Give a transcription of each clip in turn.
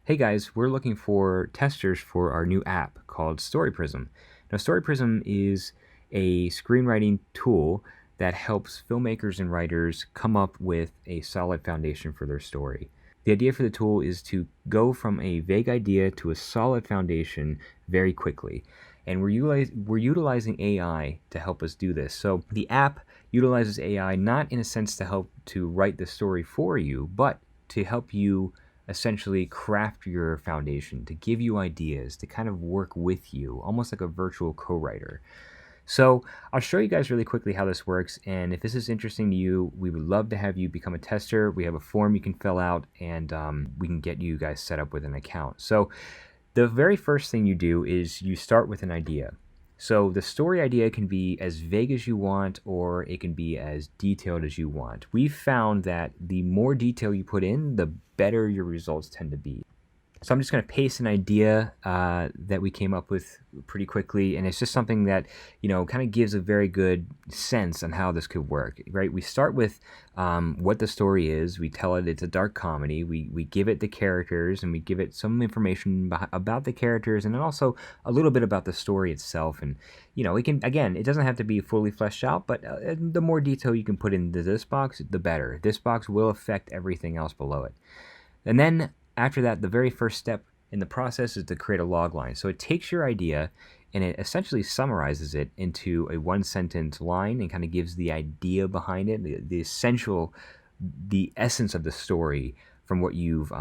Hey guys, we're looking for testers for our new app called Prism. Now, Prism is a screenwriting tool that helps filmmakers and writers come up with a solid foundation for their story. The idea for the tool is to go from a vague idea to a solid foundation very quickly. And we're utilizing AI to help us do this. So the app utilizes AI not in a sense to help to write the story for you, but to help you essentially craft your foundation, to give you ideas, to kind of work with you, almost like a virtual co-writer. So I'll show you guys really quickly how this works, and if this is interesting to you, we would love to have you become a tester. We have a form you can fill out, and we can get you guys set up with an account. So the very first thing you do is you start with an idea. So the story idea can be as vague as you want, or it can be as detailed as you want. We've found that the more detail you put in, the better your results tend to be. So I'm just going to paste an idea that we came up with pretty quickly, and it's just something that, kind of gives a very good sense on how this could work, right? We start with what the story is. We tell it it's a dark comedy. We give it the characters, and we give it some information about the characters, and then also a little bit about the story itself. And, it doesn't have to be fully fleshed out, but the more detail you can put into this box, the better. This box will affect everything else below it. And then after that, the very first step in the process is to create a log line. So it takes your idea and it essentially summarizes it into a one-sentence line and kind of gives the idea behind it, the essence of the story from what you've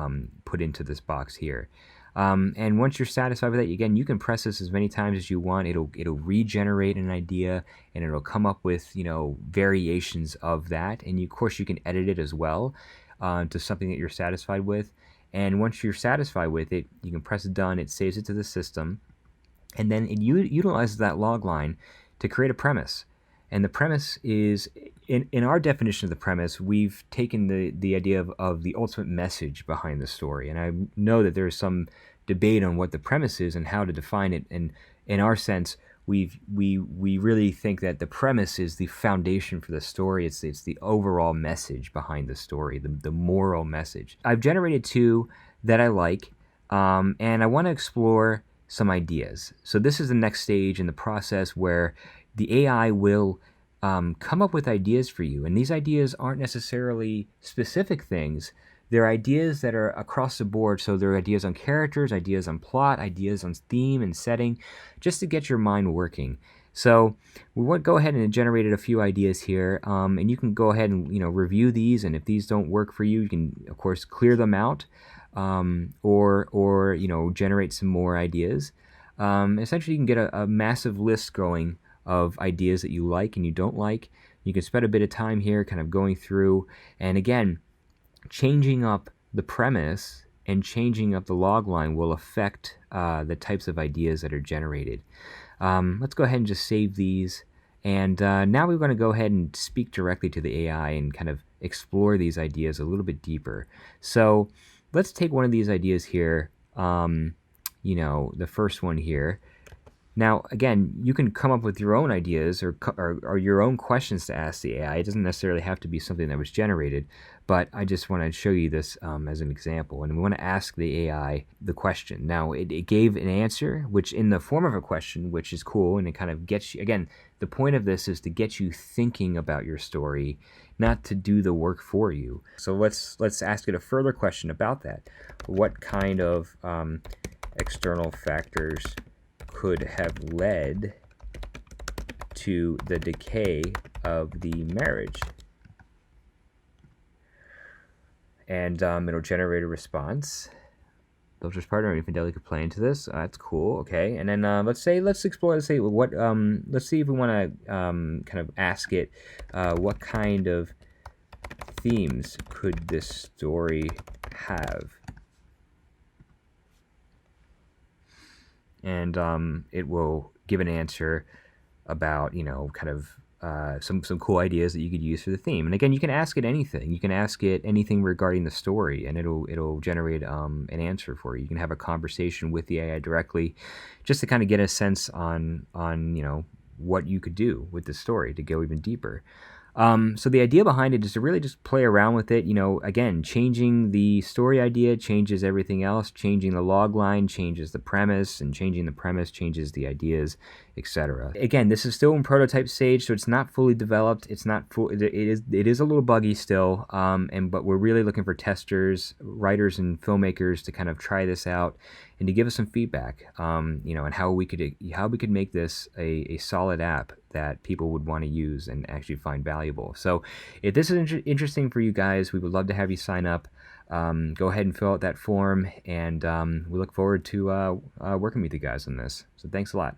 put into this box here. And once you're satisfied with it, again, you can press this as many times as you want. It'll regenerate an idea, and it'll come up with variations of that. And of course, you can edit it as well to something that you're satisfied with. And once you're satisfied with it, you can press done. It saves it to the system, and then it utilizes that log line to create a premise. And the premise is, in our definition of the premise, we've taken the idea of the ultimate message behind the story. And I know that there is some debate on what the premise is and how to define it. And in our sense, we really think that the premise is the foundation for the story. It's the overall message behind the story, the moral message. I've generated two that I like, and I want to explore some ideas. So this is the next stage in the process where the AI will come up with ideas for you. And these ideas aren't necessarily specific things. They're ideas that are across the board. So they're ideas on characters, ideas on plot, ideas on theme and setting, just to get your mind working. So we want to go ahead and generated a few ideas here, and you can go ahead and review these. And if these don't work for you, you can of course clear them out, or generate some more ideas. Essentially, you can get a massive list going of ideas that you like and you don't like. You can spend a bit of time here, kind of going through, and again, changing up the premise and changing up the log line will affect the types of ideas that are generated. Let's go ahead and just save these. And now we're going to go ahead and speak directly to the AI and kind of explore these ideas a little bit deeper. So let's take one of these ideas here, the first one here. Now, again, you can come up with your own ideas or your own questions to ask the AI. It doesn't necessarily have to be something that was generated, but I just want to show you this as an example. And we want to ask the AI the question. Now, it gave an answer, which in the form of a question, which is cool, and it kind of gets you, again, the point of this is to get you thinking about your story, not to do the work for you. So let's ask it a further question about that. What kind of external factors could have led to the decay of the marriage? And it'll generate a response. Filters partner and infidelity could play into this. That's cool. Okay, and then let's see if we want to kind of ask it what kind of themes could this story have. And it will give an answer about, kind of some cool ideas that you could use for the theme. And again, you can ask it anything. You can ask it anything regarding the story, and it'll generate an answer for you. You can have a conversation with the AI directly, just to kind of get a sense on what you could do with the story to go even deeper. So the idea behind it is to really just play around with it. Again, changing the story idea changes everything else. Changing the log line changes the premise, and changing the premise changes the ideas, etc. Again, this is still in prototype stage, so it's not fully developed. It's not full. It is a little buggy still. But we're really looking for testers, writers, and filmmakers to kind of try this out and to give us some feedback. And how we could make this a solid app that people would want to use and actually find valuable. So if this is interesting for you guys, we would love to have you sign up. Go ahead and fill out that form, and we look forward to working with you guys on this. So thanks a lot.